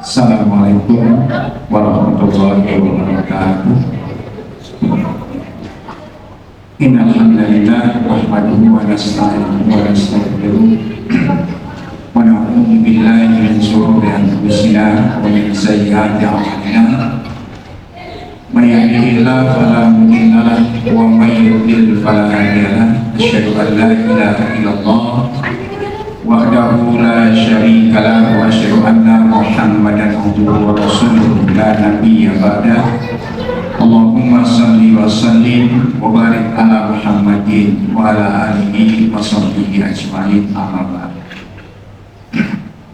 Assalamualaikum warahmatullahi wabarakatuh. Innal hamdalillah nahmaduhu wa nasta'inuhu wa nastaghfiruh wa na'udzu billahi min shururi anfusina wa min sayyiati a'malina. May yahdihillahu fala mudilla lahu wa may yudlil fala hadiya lahu. Asyhadu an la ilaha illallah wahdahu la syarika lahu wa asyhadu anna Muhammadan abduhu wa rasuluhu la nabiyya ba'dahu. Allahumma shalli wa sallim wa barik ala Muhammadin wa ala alihi wa sahbihi ajmain, amma ba'd.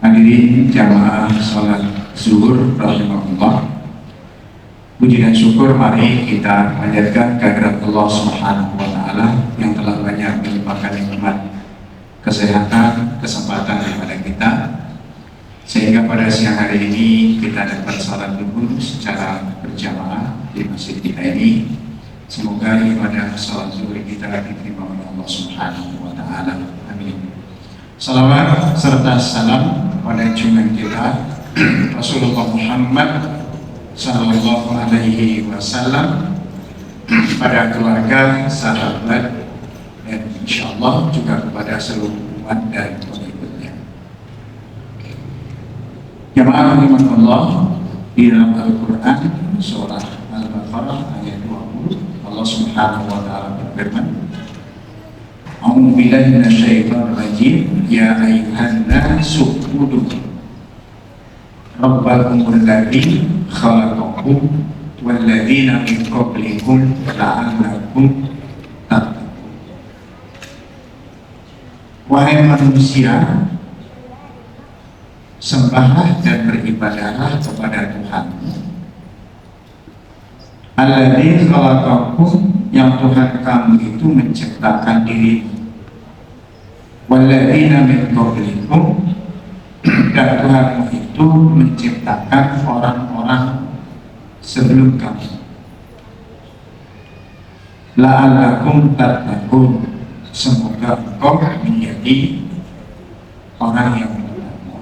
Hadirin jamaah salat zuhur rahimahullah, puji dan syukur mari kita panjatkan kehadirat Allah Subhanahu wa taala yang telah banyak melimpahkan nikmat kesehatan, kesempatan kepada kita, sehingga pada siang hari ini kita dapat salat zuhur secara berjamaah di masjid kita ini. Semoga ibadah salat zuhur kita diterima oleh Allah Subhanahu wa taala. Amin. Salawat serta salam pada junjungan kita Rasulullah Muhammad sallallahu alaihi wasallam, pada keluarga, sahabat, dan insyaallah juga kepada seluruh umat dan pengikutnya. Jamaah rahimakumullah, di dalam Al-Quran surah Al-Baqarah ayat 20 Allah Subhanahu wa taala berfirman, A'udzu billahi minasyaitonir rajim, ya ayyuhan nasu ubudu rabbakumul ladzi khalaqakum wal ladzina min qablikum la'allakum tattaqun. Wahai manusia, sembahlah dan beribadahlah kepada Tuhanmu, alladzi khalaqakum, yang Tuhan kamu itu menciptakan dirimu, walladzina min qablikum, dan Tuhanmu itu menciptakan orang-orang sebelum kamu, la'allakum tattaqun, semoga engkau menjadi orang yang bertakwa.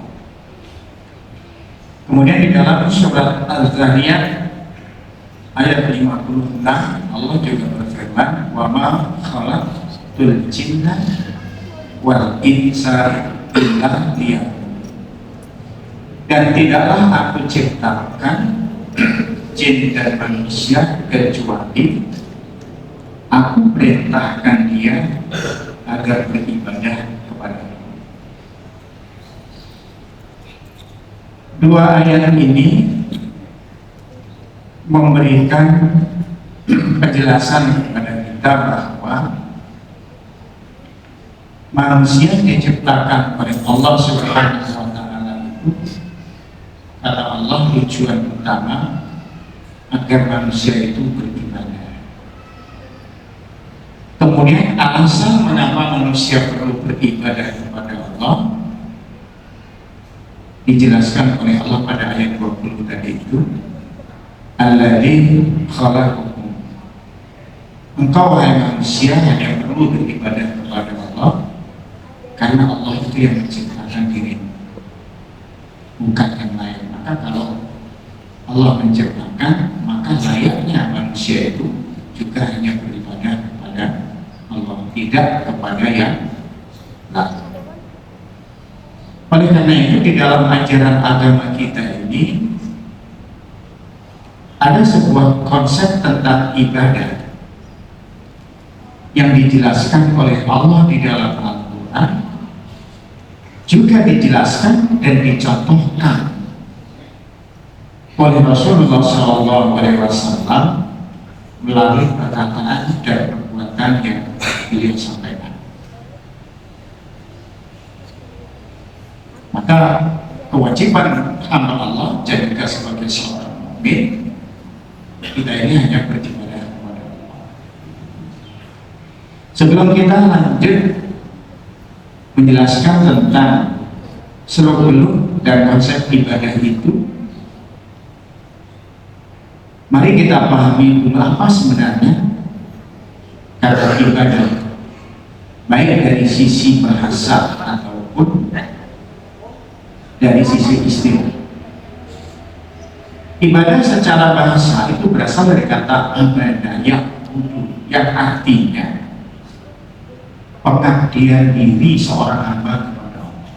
Kemudian di dalam surat Al-Zariyat ayat 56 Allah juga berfirman, wa ma khalaqtul jinna wal insa illa liya'budun, dan tidaklah aku ciptakan jin dan manusia kecuali aku perintahkan dia agar beribadah kepada aku. Dua ayat ini memberikan penjelasan kepada kita bahwa manusia diciptakan oleh Allah Subhanahu wa taala itu kata Allah tujuan utama agar manusia itu beribadah. Kemudian alasan mengapa manusia perlu beribadah kepada Allah dijelaskan oleh Allah pada ayat 20 tadi itu, alladzi khalaqakum, engkau wahai manusia hanya perlu beribadah kepada Allah karena Allah itu yang menciptakan dirimu, bukan yang lain. Maka kalau Allah menciptakan, maka layaknya manusia itu juga hanya beribadah kepada Allah, tidak kepada yang lain. Oleh karena itu di dalam ajaran agama kita ini ada sebuah konsep tentang ibadah yang dijelaskan oleh Allah di dalam Al-Quran, juga dijelaskan dan dicontohkan oleh Rasulullah SAW melalui perkataan dan perbuatan yang beliau sampaikan. Maka kewajiban hamba Allah jadikan sebagai seorang mukmin, kita ini hanya beribadah kepada Allah. Sebelum kita lanjut menjelaskan tentang seluk-beluk dan konsep ibadah itu, mari kita pahami dulu apa sebenarnya kata ibadah, baik dari sisi bahasa ataupun dari sisi istilah. Ibadah secara bahasa itu berasal dari kata ibadah yang artinya pengabdian diri seorang hamba kepada Allah,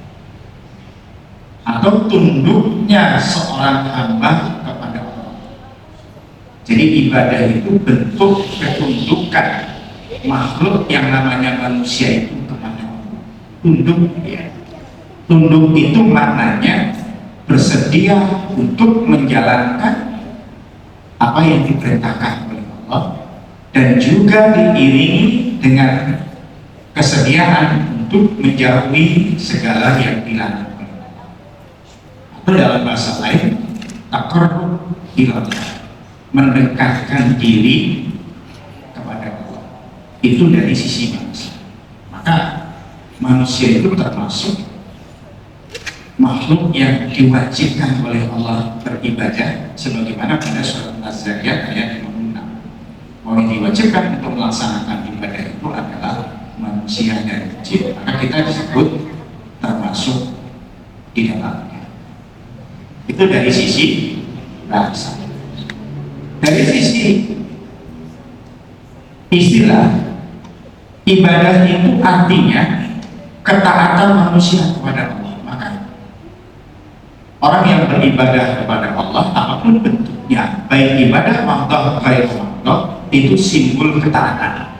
atau tunduknya seorang hamba kepada Allah. Jadi ibadah itu bentuk ketundukan makhluk yang namanya manusia itu kepada Allah. Tunduk, ya. Tunduk itu maknanya bersedia untuk menjalankan apa yang diperintahkan oleh Allah, dan juga diiringi dengan kesediaan untuk menjauhi segala yang dilarang oleh Allah. Atau dalam bahasa lain, taqarrub ilallah, mendekatkan diri kepada Allah. Itu dari sisi manusia. Maka manusia itu termasuk makhluk yang diwajibkan oleh Allah beribadah, sebagaimana pada surat Az-Zariyat ayat 56, bahwa diwajibkan untuk melaksanakan ibadah itu adalah manusia dan jin, maka kita disebut termasuk di dalamnya. Itu dari sisi bahasa. Dari sisi istilah, ibadah itu artinya ketaatan manusia kepada Allah. Maka orang yang beribadah kepada Allah, apapun bentuknya, baik ibadah mahdoh, baik mahdoh, itu simbol ketaatan.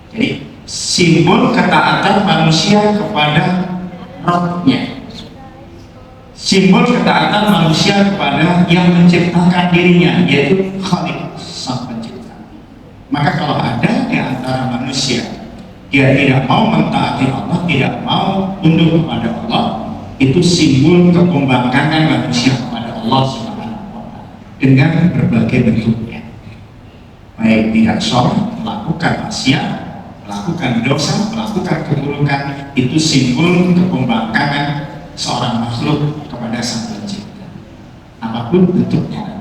Jadi simbol ketaatan manusia kepada Rabb-nya, simbol ketaatan manusia kepada yang menciptakan dirinya, yaitu Khalik, Sang Pencipta. Maka kalau ada di antara manusia dia tidak mau mentaati Allah, tidak mau tunduk kepada Allah, itu simbol kepembangkangan manusia kepada Allah Subhanahu wa Ta'ala dengan berbagai bentuknya, baik tidak sholat, melakukan maksiat, melakukan dosa, melakukan keburukan. Itu simbol kepembangkangan seorang makhluk kepada Sang Pencipta, apapun bentuknya.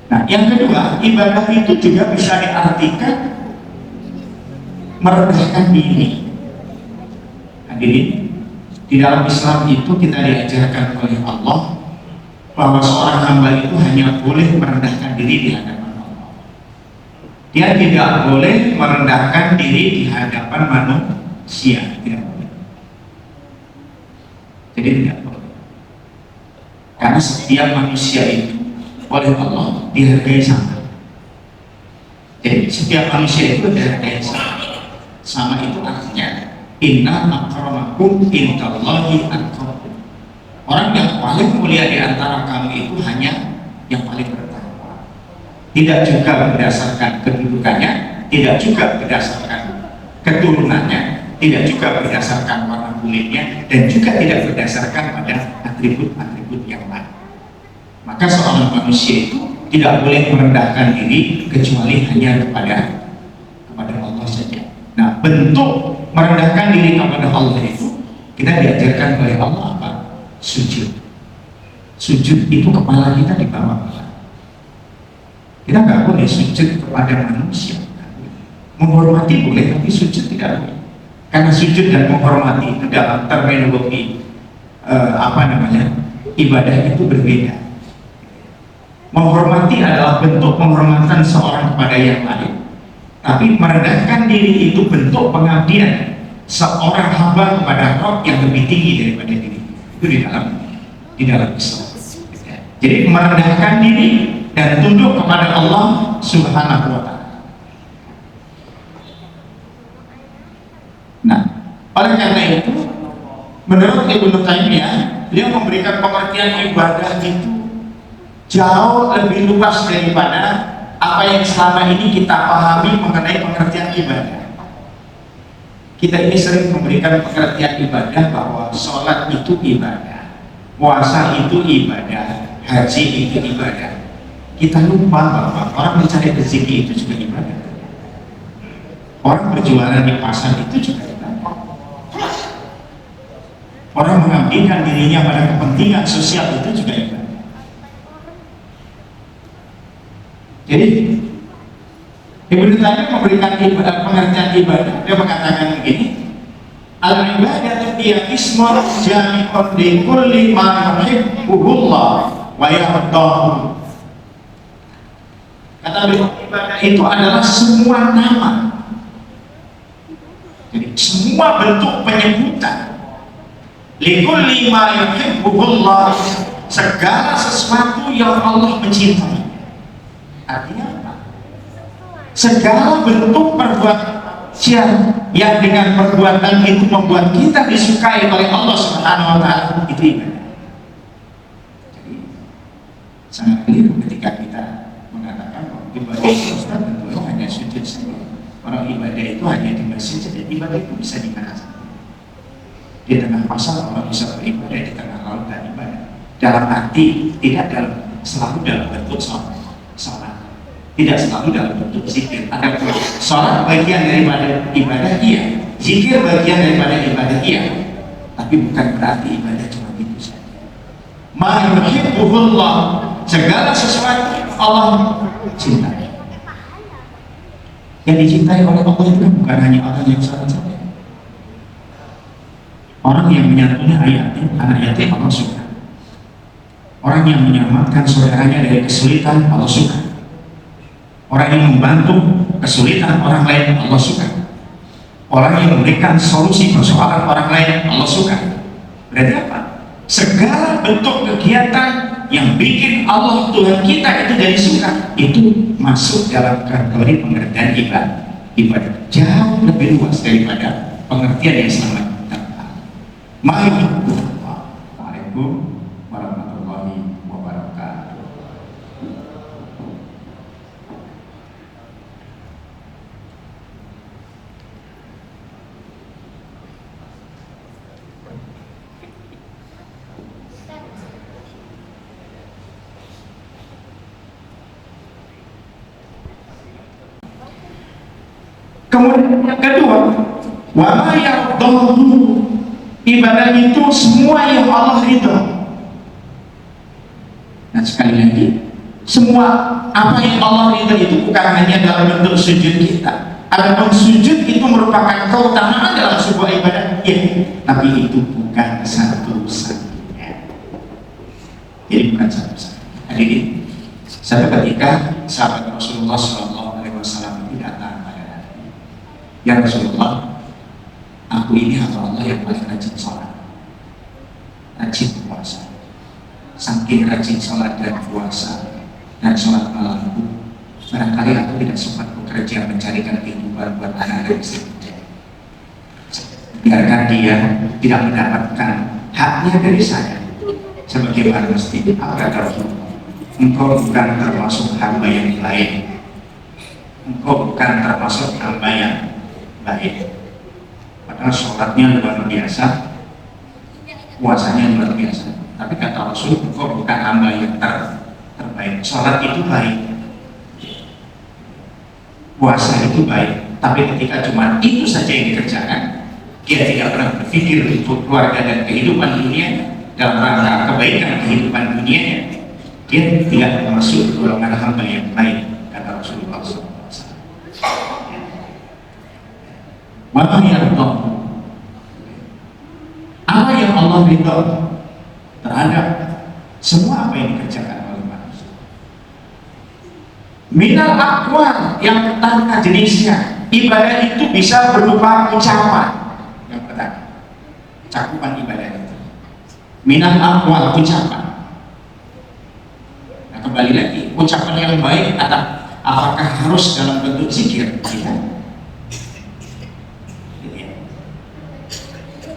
Nah, yang kedua, ibadah itu juga bisa diartikan merendahkan diri. Hadirin, di dalam Islam itu kita diajarkan oleh Allah bahwa seorang hamba itu hanya boleh merendahkan diri di hadapan Allah. Dia tidak boleh merendahkan diri di hadapan manusia, tidak boleh. Jadi tidak boleh. Karena setiap manusia itu oleh Allah dihargai sama. Jadi setiap manusia itu dihargai sama. Sama itu artinya inna akramakum indallahi atqakum. Orang yang paling mulia di antara kamu itu hanya yang paling bertakwa. Tidak juga berdasarkan kedudukannya, tidak juga berdasarkan keturunannya, tidak juga berdasarkan warna kulitnya, dan juga tidak berdasarkan pada atribut-atribut yang lain. Maka seorang manusia itu tidak boleh merendahkan diri kecuali hanya kepada Allah saja. Nah, bentuk merendahkan diri kepada Allah itu kita diajarkan oleh Allah apa? Sujud. Sujud itu kepala kita di bawah. Kita nggak boleh sujud kepada manusia. Menghormati boleh, tapi sujud tidak boleh. Karena sujud dan menghormati itu dalam terminologi ibadah itu berbeda. Menghormati adalah bentuk penghormatan seorang kepada yang lain. Tapi merendahkan diri itu bentuk pengabdian seorang hamba kepada Rabb yang lebih tinggi daripada diri. Itu di dalam Islam. Jadi merendahkan diri dan tunduk kepada Allah Subhanahu wa Ta'ala. Nah, oleh karena itu, menurut Ibnu Taimiyah, dia memberikan pengertian ibadah itu jauh lebih luas daripada apa yang selama ini kita pahami mengenai pengertian ibadah. Kita ini sering memberikan pengertian ibadah bahwa sholat itu ibadah, puasa itu ibadah, haji itu ibadah. Kita lupa bahwa orang mencari rezeki itu juga ibadah. Orang berjualan di pasar itu juga ibadah. Orang mengabdikan dirinya pada kepentingan sosial itu juga ibadah. Jadi Ibnu Taimiyah memberikan pengertian ibadah. Dia mengatakan begini, Al-ibadatu hiya ismun jami'un li kulli ma yuhibbuhullah wa yardahu. Kata beliau, ibadah itu adalah semua nama. Jadi semua bentuk penyebutan. Li kulli ma yuhibbuhullah, segala sesuatu yang Allah mencintai. Artinya apa? Segala bentuk perbuatan yang dengan perbuatan itu membuat kita disukai oleh Allah Subhanahu wa Ta'ala, itu ibadah. Jadi sangat keliru ketika kita mengatakan bahwa ibadah itu tentu hanya sujud saja. Orang ibadah itu hanya di masjid saja. Ibadah itu bisa di mana saja. Di tengah pasar orang bisa beribadah, di tengah lautan ibadah. Dalam arti tidak selalu dalam bentuk sholat. Tidak selalu dalam bentuk zikir. Ada sholat bagian daripada ibadah, iya. Zikir bagian daripada ibadah, iya. Tapi bukan berarti ibadah cuma itu saja. Ma yuhibbuhullah, segala sesuatu Allah cintai. Yang dicintai oleh Allah itu bukan hanya orang yang sholat saja. Orang yang menyantuni anak yatim Allah suka. Orang yang menyelamatkan saudaranya dari kesulitan Allah suka. Orang yang membantu kesulitan orang lain Allah suka. Orang yang memberikan solusi persoalan orang lain Allah suka. Berarti apa? Segala bentuk kegiatan yang bikin Allah Tuhan kita itu jadi suka, itu masuk dalam kategori pengertian ibadah. Jauh lebih luas daripada pengertian yang selama kita tahu. Waalaikumsalam warahmatullahi wabarakatuh. Kemudian yang kedua, wa ma yardahu, ibadah itu semua yang Allah ridho. Nah sekali lagi, semua apa yang Allah ridho itu bukan hanya dalam bentuk sujud kita. Adapun sujud itu merupakan keutamaan dalam sebuah ibadah, ya, tapi itu bukan satu-satunya. Jadi bukan satu-satunya. Hadirin, satu ketika sahabat Rasulullah SAW itu datang pada Nabi, ya Rasulullah, aku ini hamba Allah yang paling rajin sholat, rajin puasa. Saking rajin sholat dan puasa dan sholat malamku, barangkali aku tidak sempat bekerja mencarikan kehidupan buat anak-anak istri. Biarkan dia tidak mendapatkan haknya dari saya. Sebagaimana mesti apa Rasulullah, engkau bukan termasuk hamba yang lain, engkau bukan termasuk hamba yang baik. Padahal sholatnya luar biasa, puasanya luar biasa. Tapi kata Rasul, engkau bukan hamba yang terbaik. Sholat itu baik, puasa itu baik, tapi ketika cuma itu saja yang dikerjakan, dia tidak pernah berpikir untuk keluarga dan kehidupan dunia dalam rangka kebaikan kehidupan dunianya, dia tidak termasuk golongan hamba yang baik, kata Rasulullah SAW. Apa yang Allah ridho terhadap semua apa yang dikerjakan oleh manusia. Minal aqwal, yang pertama jenisnya, ibadah itu bisa berupa ucapan. Yang pertama, cakupan ibadah itu minal aqwal, ucapan. Nah, kembali lagi, ucapan yang baik apakah harus dalam bentuk zikir? Tidak.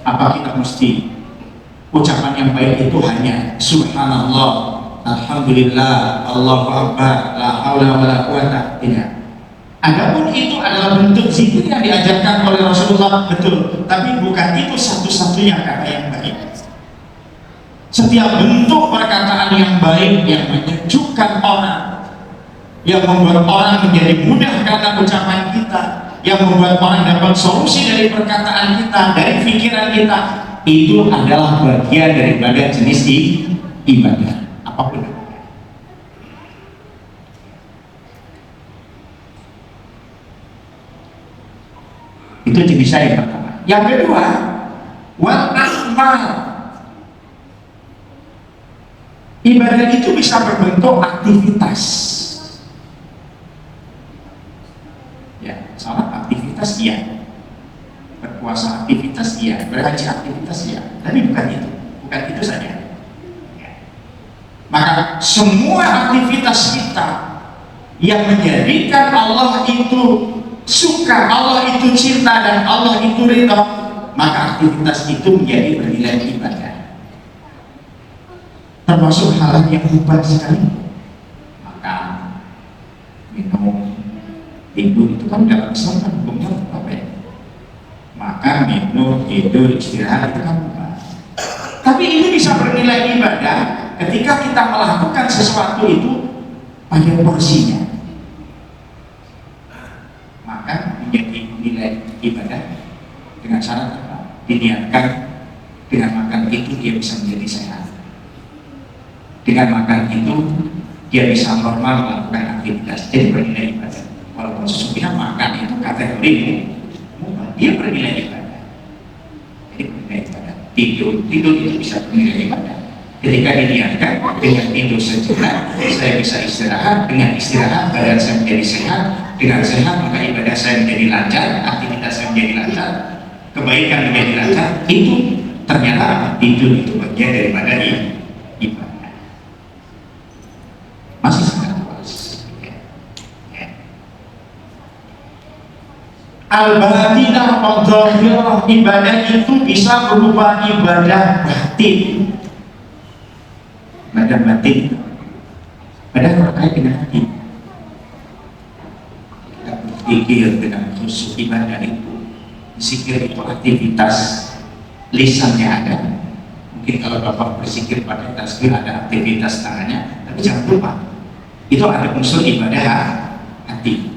Apa kita mesti ucapan yang baik itu hanya subhanallah, alhamdulillah, Allahu akbar, la haula wala quwata? Tidak. Adapun itu adalah bentuk zikir yang diajarkan oleh Rasulullah, betul, tapi bukan itu satu-satunya kata yang baik. Setiap bentuk perkataan yang baik yang menyejukkan orang, yang membuat orang menjadi mudah karena ucapan kita, yang membuat orang dapat solusi dari perkataan kita, dari pikiran kita, itu adalah bagian daripada jenis ibadah apapun. Itu jenis yang pertama. Yang kedua, wal a'mal. Ibadah itu bisa berbentuk aktivitas. Ya, salat aktivitas iya, berpuasa aktivitas iya, berhaji aktivitas iya, tapi bukan itu saja. Ya. Maka semua aktivitas kita yang menjadikan Allah itu suka, Allah itu cinta, dan Allah itu ridha, maka aktivitas itu menjadi bernilai ibadah. Termasuk hal yang mubah sekali, makan, minum, tidur, itu kan dalam Islam kan hukumnya apa ya? Makan, minum, tidur, istirahat itu kan mubah. Tapi ini bisa bernilai ibadah ketika kita melakukan sesuatu itu pada porsinya, maka menjadi nilai ibadah dengan syarat apa? Diniatkan dengan makan itu dia bisa menjadi sehat. Dengan makan itu dia bisa normal melakukan aktivitas, jadi bernilai ibadah. Walaupun sesungguhnya makan itu kategori mubah, dia bernilai ibadah. Jadi bernilai ibadah. Tidur itu bisa bernilai ibadah. Ketika diniatkan dengan tidur sejenak, saya bisa istirahat. Dengan istirahat badan saya menjadi sehat. Dengan sehat maka ibadah saya menjadi lancar, aktivitas saya menjadi lancar, kebaikan menjadi lancar. Itu ternyata tidur itu bagian daripada ibadah. Masih sangat luas. Al-batinah wa ibadah itu bisa berupa ibadah batin. Ibadah batin ada terkait dengan hati. Kita berpikir dengan khusyuk, ibadah itu, zikir itu aktivitas lisannya ada. Mungkin kalau Bapak berzikir pada tasbih ada aktivitas tangannya, tapi jangan lupa itu ada unsur ibadah hati.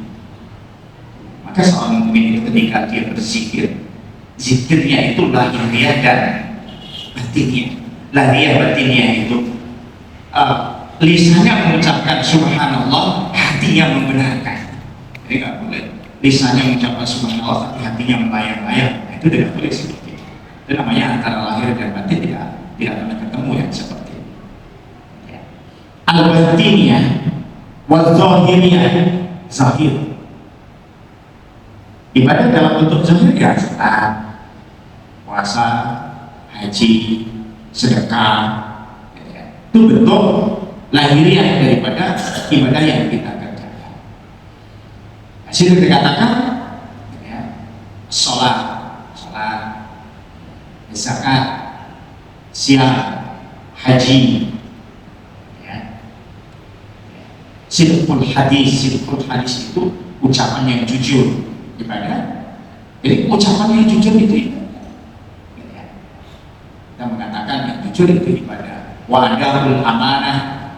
Maka seorang mukmin itu ketika dia berzikir, zikirnya itu lahiriah dan batinnya. Lahiriah batinnya itu lisannya mengucapkan subhanallah, hatinya membenarkan. Jadi nggak boleh lisannya mengucapkan subhanallah tapi hatinya melayang-layang. Itu tidak boleh seperti itu. Itu namanya antara lahir dan batin tidak pernah ketemu yang seperti itu. Ya. Al-batiniyah wal zahiriyah, zahir. Ibadah dalam bentuk zahir ya salat, puasa, haji, sedekah. Itu bentuk lahiriah daripada ibadah yang kita kerjakan. Hasil dikatakan ya, sholat, zakat, siam, haji, ya. Sidqul hadis itu ucapan yang jujur, ibadah. Jadi ucapan yang jujur itu ibadah. Kita mengatakan yang jujur itu ibadah. Wa'adahul amanah,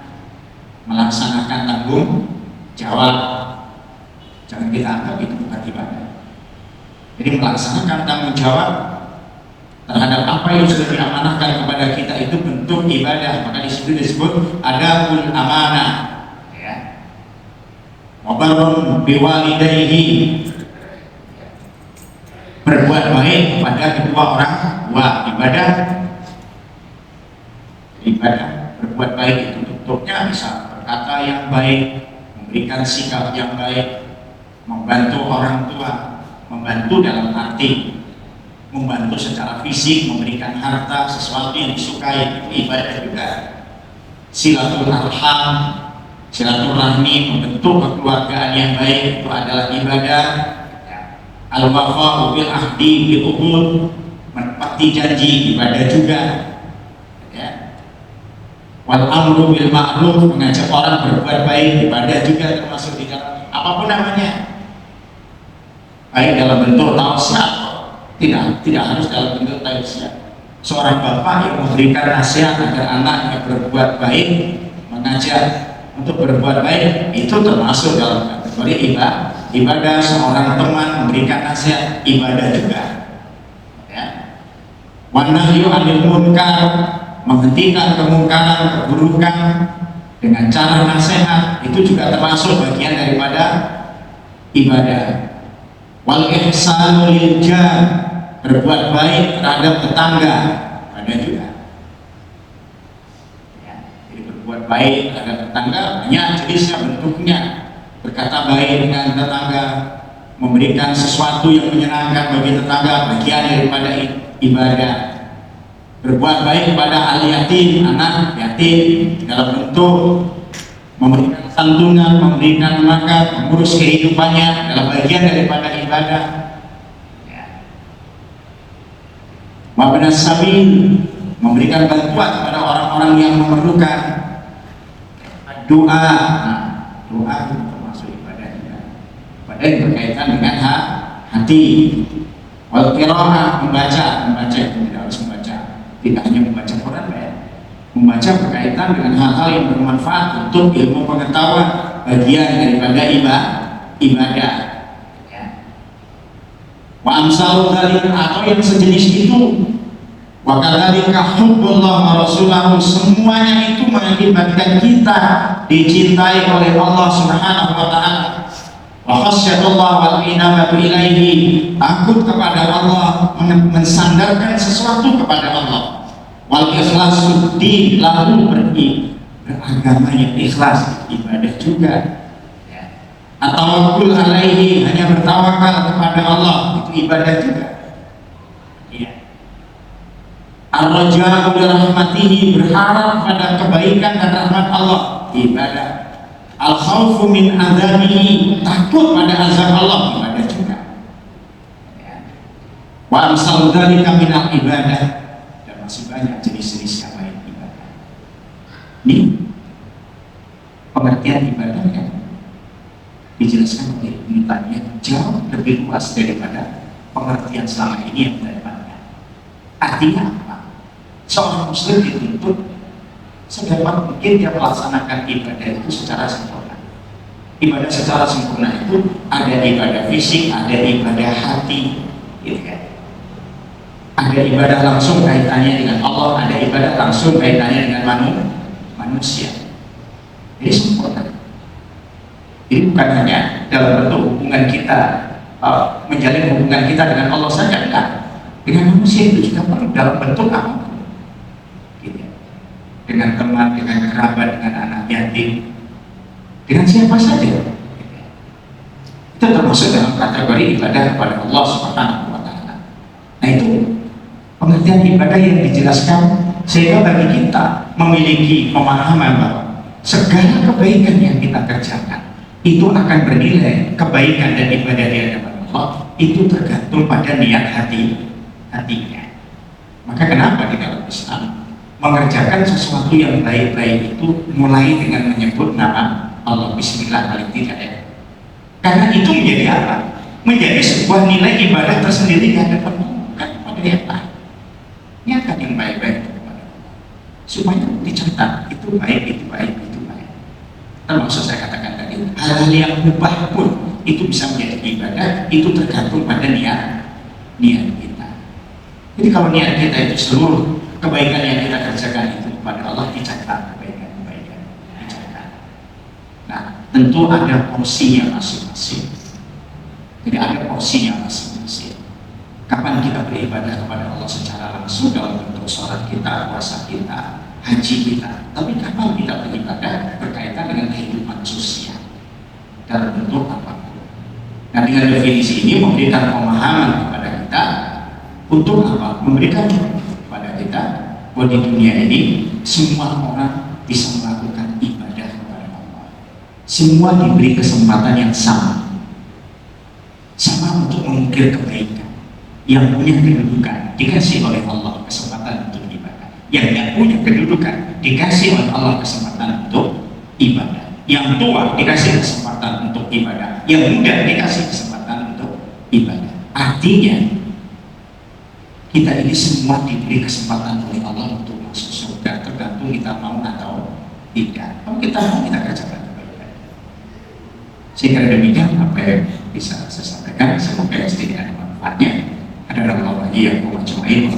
melaksanakan tanggung jawab. Jangan kita anggap itu bukan ibadah. Jadi melaksanakan tanggung jawab terhadap apa yang sudah diamanahkan kepada kita itu bentuk ibadah. Maka disitu disebut adabul amanah. Ya. Wabarun biwalidayhi, berbuat baik pada kedua orang tua. Ibadah berbuat baik itu bentuknya bisa berkata yang baik, memberikan sikap yang baik, membantu orang tua, membantu dalam arti membantu secara fisik, memberikan harta, sesuatu yang disukai, itu ibadah juga. Silaturahmi, membentuk kekeluargaan yang baik, itu adalah ibadah. Al-wafa'u bil ahdi bil uhud, menepati janji, ibadah juga. Wal amru bil ma'ruf, mengajak orang berbuat baik, ibadah juga termasuk di dalam apapun namanya. Baik dalam bentuk tausiah, tidak harus dalam bentuk tausiah. Seorang bapak yang memberikan nasihat agar anaknya berbuat baik, mengajak untuk berbuat baik, itu termasuk dalam kategori ibadah. Seorang teman memberikan nasihat, ibadah juga. Ya. Wan nahyu 'anil munkar, menghentikan kemungkaran, keburukan dengan cara nasihat, itu juga termasuk bagian daripada ibadah. Wal ihsanu lil jar, berbuat baik terhadap tetangga, ada juga. Ya, jadi berbuat baik terhadap tetangga banyak jenisnya, bentuknya. Berkata baik dengan tetangga, memberikan sesuatu yang menyenangkan bagi tetangga, bagian daripada ibadah. Berbuat baik kepada ahli yatim, anak yatim, dalam bentuk memberikan santunan, memberikan makan, mengurus kehidupannya, dalam bagian daripada ibadah. Wabna sabil, memberikan bantuan kepada orang-orang yang memerlukan. Doa, doa itu termasuk ibadah juga. Ibadah yang berkaitan dengan hati. Wal qiraah, membaca itu tidak harus membaca, tidak hanya membaca Quran ya. Membaca berkaitan dengan hal-hal yang bermanfaat untuk ilmu pengetahuan, bagian daripada ibadah. Wa amsalu dzalika, atau yang sejenis itu. Wa kadzalika hubbullah wa rasulahu, semuanya itu mengakibatkan kita dicintai oleh Allah Subhanahu wa taala. Wa khasyatullah wal inabatu ilaihi, takut kepada Allah, mensandarkan sesuatu kepada Allah. Wal ikhlasu din, lalu beragama yang ikhlas, ibadah juga. At-tawakkul alaihi, hanya bertawakal kepada Allah, itu ibadah juga. Ar-raja'u li rahmatihi, berharap pada kebaikan dan rahmat Allah, ibadah. Al-khawfu min adzabihi, takut pada azab Allah, ibadah juga. Wa amsalu dzalika min al-ibadah, dan masih banyak jenis-jenis yang lain ibadah. Ini pengertian ibadah yang dijelaskan oleh Ibnu jauh lebih luas daripada pengertian selama ini yang daripada. Artinya apa? Seorang muslim dituntut sedapat mungkin dia melaksanakan ibadah itu secara sempurna. Ibadah secara sempurna itu ada ibadah fisik, ada ibadah hati, gitu kan? Ada ibadah langsung kaitannya dengan Allah, ada ibadah langsung kaitannya dengan manusia. Jadi sempurna. Jadi bukan hanya dalam bentuk hubungan kita, menjalin hubungan kita dengan Allah saja, enggak. Dengan manusia itu juga perlu dalam bentuk apapun. Gitu. Dengan teman, dengan kerabat, dengan anak yatim, dengan siapa saja. Gitu. Itu termasuk dalam kategori ibadah kepada Allah Subhanahu wa taala. Nah, itu pengertian ibadah yang dijelaskan sehingga bagi kita memiliki pemahaman bahwa segala kebaikan yang kita kerjakan itu akan bernilai kebaikan dan ibadah di hadapan Allah, itu tergantung pada niat hatinya. Maka kenapa di dalam Islam mengerjakan sesuatu yang baik-baik itu mulai dengan menyebut nama Allah, Bismillah paling tidak ya. Karena itu menjadi apa? Menjadi sebuah nilai ibadah tersendiri di hadapan Allah, bukan pada yang lain. Niatkan yang baik-baik kepada Allah supaya dicatat itu baik, itu baik, itu baik. Termasuk saya katakan tadi, hal-hal yang mubah pun itu bisa menjadi ibadah, itu tergantung pada niat kita. Jadi kalau niat kita itu seluruh kebaikan yang kita kerjakan itu kepada Allah, dicatat kebaikan-kebaikan, dicatat. Nah, tentu ada porsinya masing-masing. Jadi ada porsinya masing-masing. Kapan kita beribadah kepada Allah secara langsung dalam bentuk sholat kita, puasa kita, haji kita. Tapi kapan kita beribadah berkaitan dengan kehidupan sosial dalam bentuk apapun. Nah, dengan definisi ini memberikan pemahaman kepada kita untuk apa? Memberikan kepada kita bahwa di dunia ini semua orang bisa melakukan ibadah kepada Allah. Semua diberi kesempatan yang sama untuk mengukir kebaikan. Yang punya kedudukan dikasih oleh Allah kesempatan untuk ibadah. Yang tidak punya kedudukan dikasih oleh Allah kesempatan untuk ibadah. Yang tua dikasih kesempatan untuk ibadah. Yang muda dikasih kesempatan untuk ibadah. Artinya kita ini semua diberi kesempatan oleh Allah untuk masuk surga, tergantung kita mau atau tidak. Kalau kita mau, kita kerjakan kebaikan. Sehingga demikian apa yang bisa saya sampaikan, semoga sedikit ada manfaatnya. Ada orang lagi yang mau mencobain,